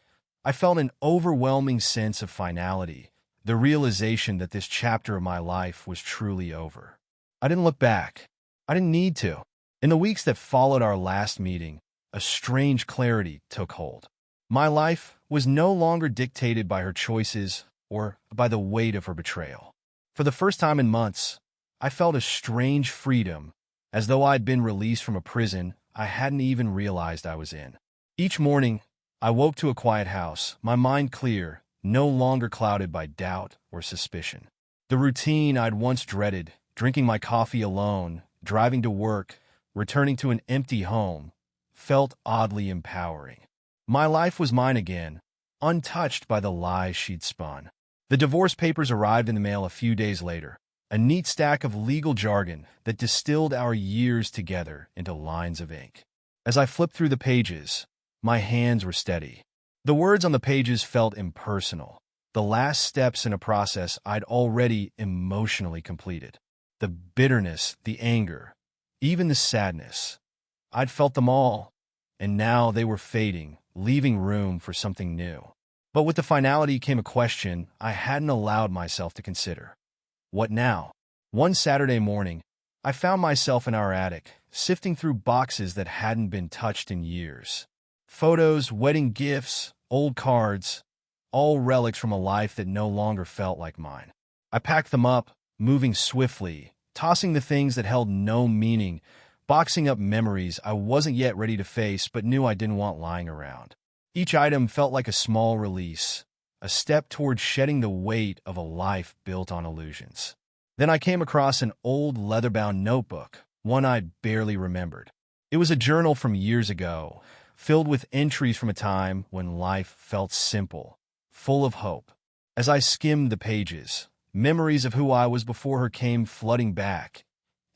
I felt an overwhelming sense of finality, the realization that this chapter of my life was truly over. I didn't look back. I didn't need to. In the weeks that followed our last meeting, a strange clarity took hold. My life was no longer dictated by her choices or by the weight of her betrayal. For the first time in months, I felt a strange freedom, as though I'd been released from a prison I hadn't even realized I was in. Each morning, I woke to a quiet house, my mind clear, no longer clouded by doubt or suspicion. The routine I'd once dreaded, drinking my coffee alone, driving to work, returning to an empty home, felt oddly empowering. My life was mine again, untouched by the lies she'd spun. The divorce papers arrived in the mail a few days later, a neat stack of legal jargon that distilled our years together into lines of ink. As I flipped through the pages, my hands were steady. The words on the pages felt impersonal, the last steps in a process I'd already emotionally completed. The bitterness, the anger, even the sadness. I'd felt them all, and now they were fading, leaving room for something new. But with the finality came a question I hadn't allowed myself to consider. What now? One Saturday morning, I found myself in our attic, sifting through boxes that hadn't been touched in years. Photos, wedding gifts, old cards, all relics from a life that no longer felt like mine. I packed them up, moving swiftly, tossing the things that held no meaning, boxing up memories I wasn't yet ready to face but knew I didn't want lying around. Each item felt like a small release, a step toward shedding the weight of a life built on illusions. Then I came across an old leather-bound notebook, one I'd barely remembered. It was a journal from years ago, filled with entries from a time when life felt simple, full of hope. As I skimmed the pages, memories of who I was before her came flooding back.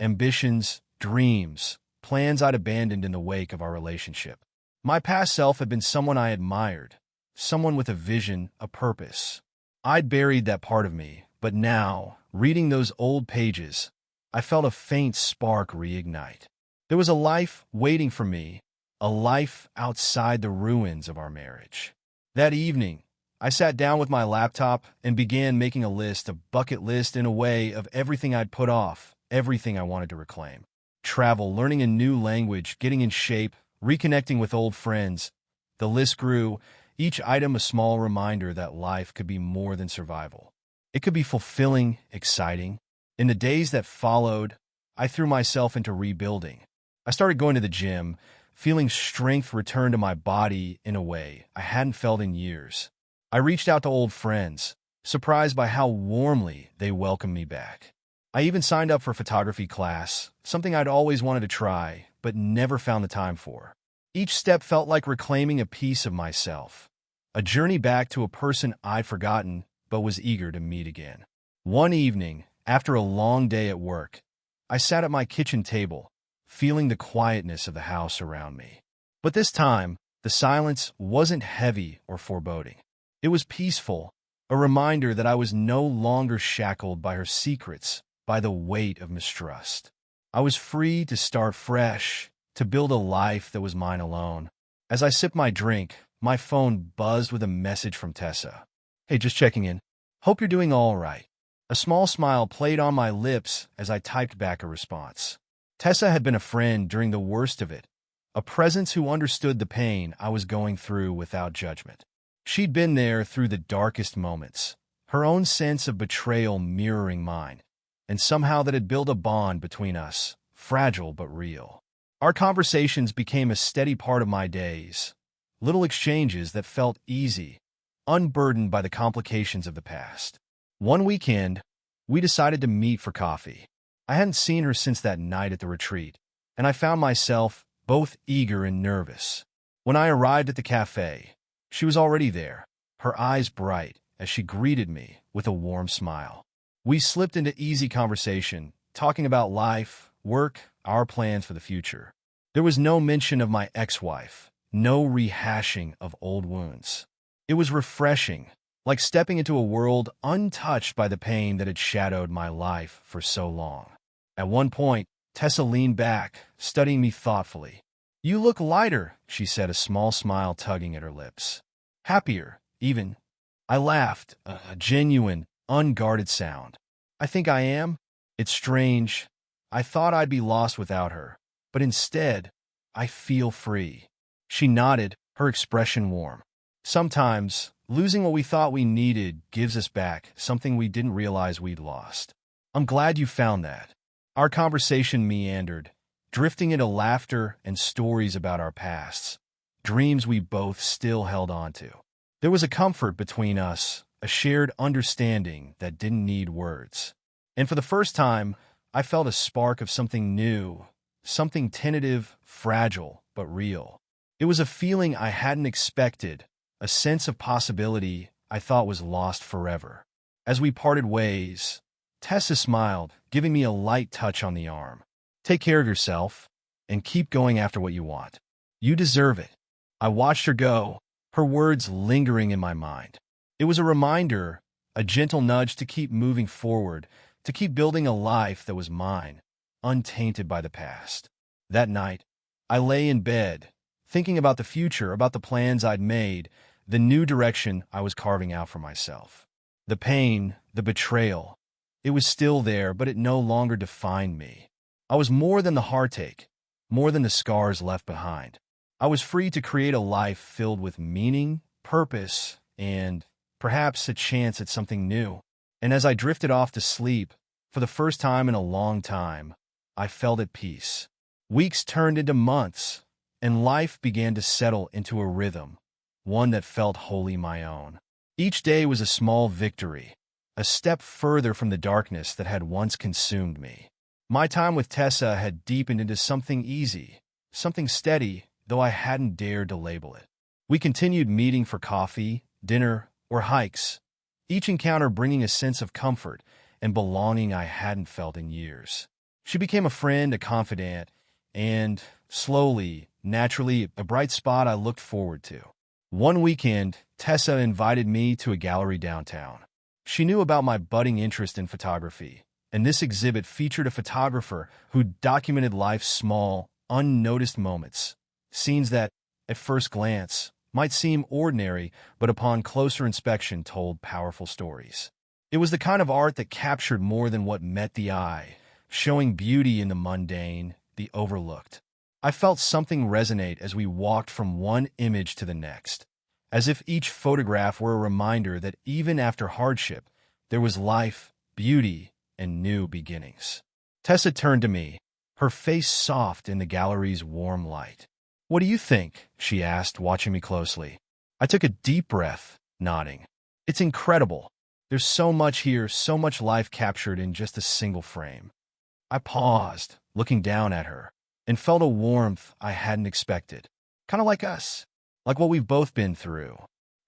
Ambitions, dreams, plans I'd abandoned in the wake of our relationship. My past self had been someone I admired, someone with a vision, a purpose. I'd buried that part of me, but now, reading those old pages, I felt a faint spark reignite. There was a life waiting for me, a life outside the ruins of our marriage. That evening, I sat down with my laptop and began making a list, a bucket list in a way, of everything I'd put off, everything I wanted to reclaim. Travel, learning a new language, getting in shape, reconnecting with old friends. The list grew, each item a small reminder that life could be more than survival. It could be fulfilling, exciting. In the days that followed, I threw myself into rebuilding. I started going to the gym, feeling strength return to my body in a way I hadn't felt in years. I reached out to old friends, surprised by how warmly they welcomed me back. I even signed up for photography class, something I'd always wanted to try, but never found the time for. Each step felt like reclaiming a piece of myself, a journey back to a person I'd forgotten but was eager to meet again. One evening, after a long day at work, I sat at my kitchen table, feeling the quietness of the house around me. But this time, the silence wasn't heavy or foreboding. It was peaceful, a reminder that I was no longer shackled by her secrets, by the weight of mistrust. I was free to start fresh, to build a life that was mine alone. As I sipped my drink, my phone buzzed with a message from Tessa. "Hey, just checking in. Hope you're doing all right." A small smile played on my lips as I typed back a response. Tessa had been a friend during the worst of it, a presence who understood the pain I was going through without judgment. She'd been there through the darkest moments, her own sense of betrayal mirroring mine, and somehow that had built a bond between us, fragile but real. Our conversations became a steady part of my days, little exchanges that felt easy, unburdened by the complications of the past. One weekend, we decided to meet for coffee. I hadn't seen her since that night at the retreat, and I found myself both eager and nervous. When I arrived at the cafe, she was already there, her eyes bright as she greeted me with a warm smile. We slipped into easy conversation, talking about life, work, our plans for the future. There was no mention of my ex-wife, no rehashing of old wounds. It was refreshing, like stepping into a world untouched by the pain that had shadowed my life for so long. At one point, Tessa leaned back, studying me thoughtfully. "You look lighter," she said, a small smile tugging at her lips. "Happier, even." I laughed, a genuine, unguarded sound. "I think I am. It's strange. I thought I'd be lost without her, but instead, I feel free." She nodded, her expression warm. Sometimes, losing what we thought we needed gives us back something we didn't realize we'd lost. "I'm glad you found that." Our conversation meandered, drifting into laughter and stories about our pasts, dreams we both still held on to. There was a comfort between us, a shared understanding that didn't need words. And for the first time, I felt a spark of something new, something tentative, fragile, but real. It was a feeling I hadn't expected, a sense of possibility I thought was lost forever. As we parted ways, Tessa smiled, giving me a light touch on the arm. "Take care of yourself, and keep going after what you want. You deserve it." I watched her go, her words lingering in my mind. It was a reminder, a gentle nudge to keep moving forward, to keep building a life that was mine, untainted by the past. That night, I lay in bed, thinking about the future, about the plans I'd made, the new direction I was carving out for myself. The pain, the betrayal, it was still there, but it no longer defined me. I was more than the heartache, more than the scars left behind. I was free to create a life filled with meaning, purpose, and perhaps a chance at something new. And as I drifted off to sleep, for the first time in a long time, I felt at peace. Weeks turned into months, and life began to settle into a rhythm, one that felt wholly my own. Each day was a small victory, a step further from the darkness that had once consumed me. My time with Tessa had deepened into something easy, something steady, though I hadn't dared to label it. We continued meeting for coffee, dinner, or hikes, each encounter bringing a sense of comfort and belonging I hadn't felt in years. She became a friend, a confidant, and, slowly, naturally, a bright spot I looked forward to. One weekend, Tessa invited me to a gallery downtown. She knew about my budding interest in photography, and this exhibit featured a photographer who documented life's small, unnoticed moments, scenes that, at first glance, might seem ordinary, but upon closer inspection told powerful stories. It was the kind of art that captured more than what met the eye, showing beauty in the mundane, the overlooked. I felt something resonate as we walked from one image to the next, as if each photograph were a reminder that even after hardship, there was life, beauty, and new beginnings. Tessa turned to me, her face soft in the gallery's warm light. "What do you think?" she asked, watching me closely. I took a deep breath, nodding. "It's incredible. There's so much here, so much life captured in just a single frame." I paused, looking down at her, and felt a warmth I hadn't expected. Kind of like us, like what we've both been through.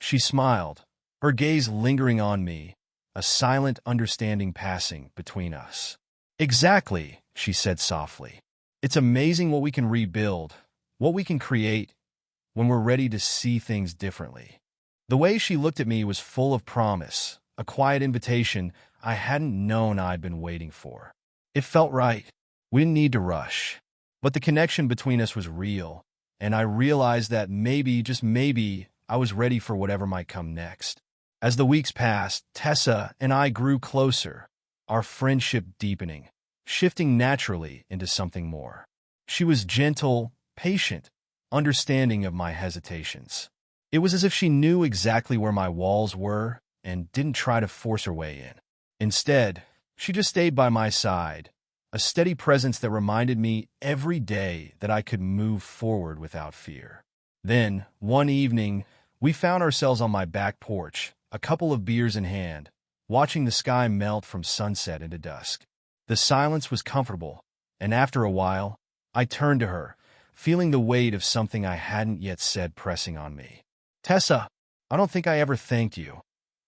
She smiled, her gaze lingering on me, a silent understanding passing between us. "Exactly," she said softly. "It's amazing what we can rebuild, what we can create, when we're ready to see things differently." The way she looked at me was full of promise, a quiet invitation I hadn't known I'd been waiting for. It felt right. We didn't need to rush. But the connection between us was real, and I realized that maybe, just maybe, I was ready for whatever might come next. As the weeks passed, Tessa and I grew closer, our friendship deepening, shifting naturally into something more. She was gentle, patient, understanding of my hesitations. It was as if she knew exactly where my walls were and didn't try to force her way in. Instead, she just stayed by my side, a steady presence that reminded me every day that I could move forward without fear. Then, one evening, we found ourselves on my back porch, a couple of beers in hand, watching the sky melt from sunset into dusk. The silence was comfortable, and after a while, I turned to her, feeling the weight of something I hadn't yet said pressing on me. "Tessa, I don't think I ever thanked you,"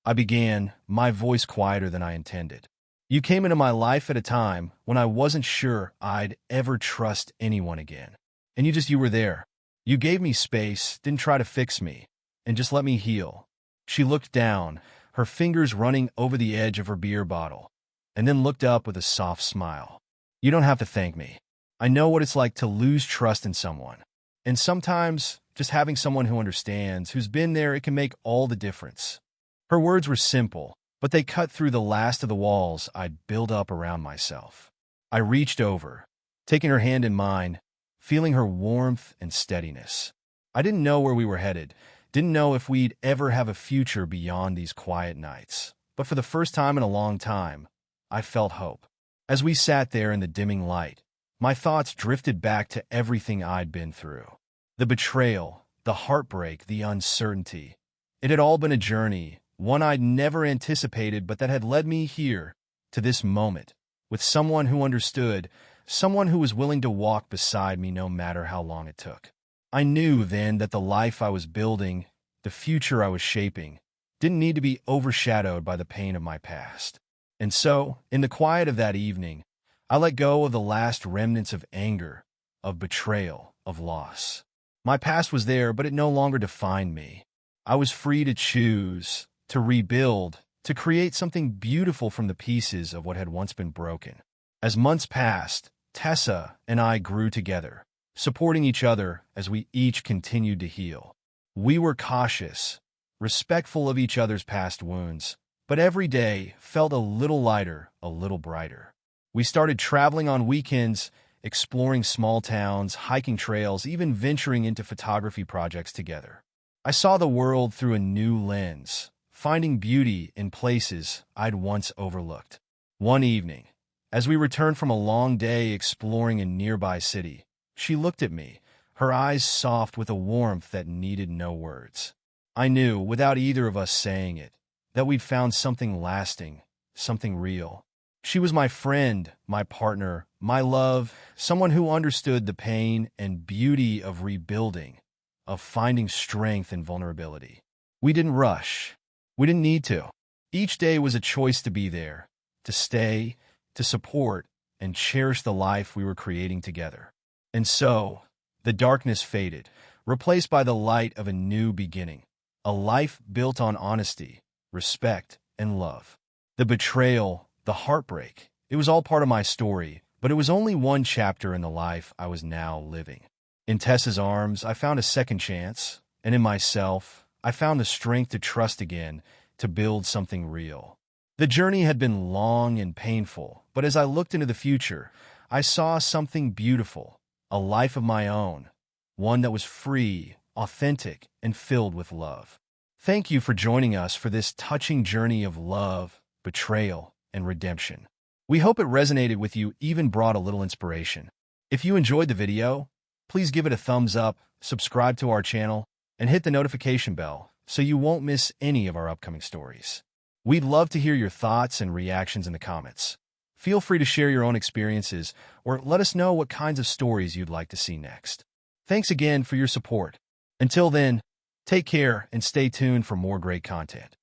I began, my voice quieter than I intended. "You came into my life at a time when I wasn't sure I'd ever trust anyone again. And you were there. You gave me space, didn't try to fix me, and just let me heal." She looked down, her fingers running over the edge of her beer bottle, and then looked up with a soft smile. "You don't have to thank me. I know what it's like to lose trust in someone. And sometimes, just having someone who understands, who's been there, it can make all the difference." Her words were simple, but they cut through the last of the walls I'd built up around myself. I reached over, taking her hand in mine, feeling her warmth and steadiness. I didn't know where we were headed, didn't know if we'd ever have a future beyond these quiet nights. But for the first time in a long time, I felt hope. As we sat there in the dimming light, my thoughts drifted back to everything I'd been through. The betrayal, the heartbreak, the uncertainty. It had all been a journey, one I'd never anticipated, but that had led me here, to this moment, with someone who understood, someone who was willing to walk beside me no matter how long it took. I knew then that the life I was building, the future I was shaping, didn't need to be overshadowed by the pain of my past. And so, in the quiet of that evening, I let go of the last remnants of anger, of betrayal, of loss. My past was there, but it no longer defined me. I was free to choose, to rebuild, to create something beautiful from the pieces of what had once been broken. As months passed, Tessa and I grew together, supporting each other as we each continued to heal. We were cautious, respectful of each other's past wounds, but every day felt a little lighter, a little brighter. We started traveling on weekends, exploring small towns, hiking trails, even venturing into photography projects together. I saw the world through a new lens, finding beauty in places I'd once overlooked. One evening, as we returned from a long day exploring a nearby city, she looked at me, her eyes soft with a warmth that needed no words. I knew, without either of us saying it, that we'd found something lasting, something real. She was my friend, my partner, my love, someone who understood the pain and beauty of rebuilding, of finding strength in vulnerability. We didn't rush. We didn't need to. Each day was a choice to be there, to stay, to support, and cherish the life we were creating together. And so, the darkness faded, replaced by the light of a new beginning, a life built on honesty, respect, and love. The betrayal, the heartbreak, it was all part of my story, but it was only one chapter in the life I was now living. In Tessa's arms, I found a second chance, and in myself, I found the strength to trust again, to build something real. The journey had been long and painful, but as I looked into the future, I saw something beautiful, a life of my own, one that was free, authentic, and filled with love. Thank you for joining us for this touching journey of love, betrayal, and redemption. We hope it resonated with you, even brought a little inspiration. If you enjoyed the video, please give it a thumbs up, subscribe to our channel, and hit the notification bell so you won't miss any of our upcoming stories. We'd love to hear your thoughts and reactions in the comments. Feel free to share your own experiences or let us know what kinds of stories you'd like to see next. Thanks again for your support. Until then, take care and stay tuned for more great content.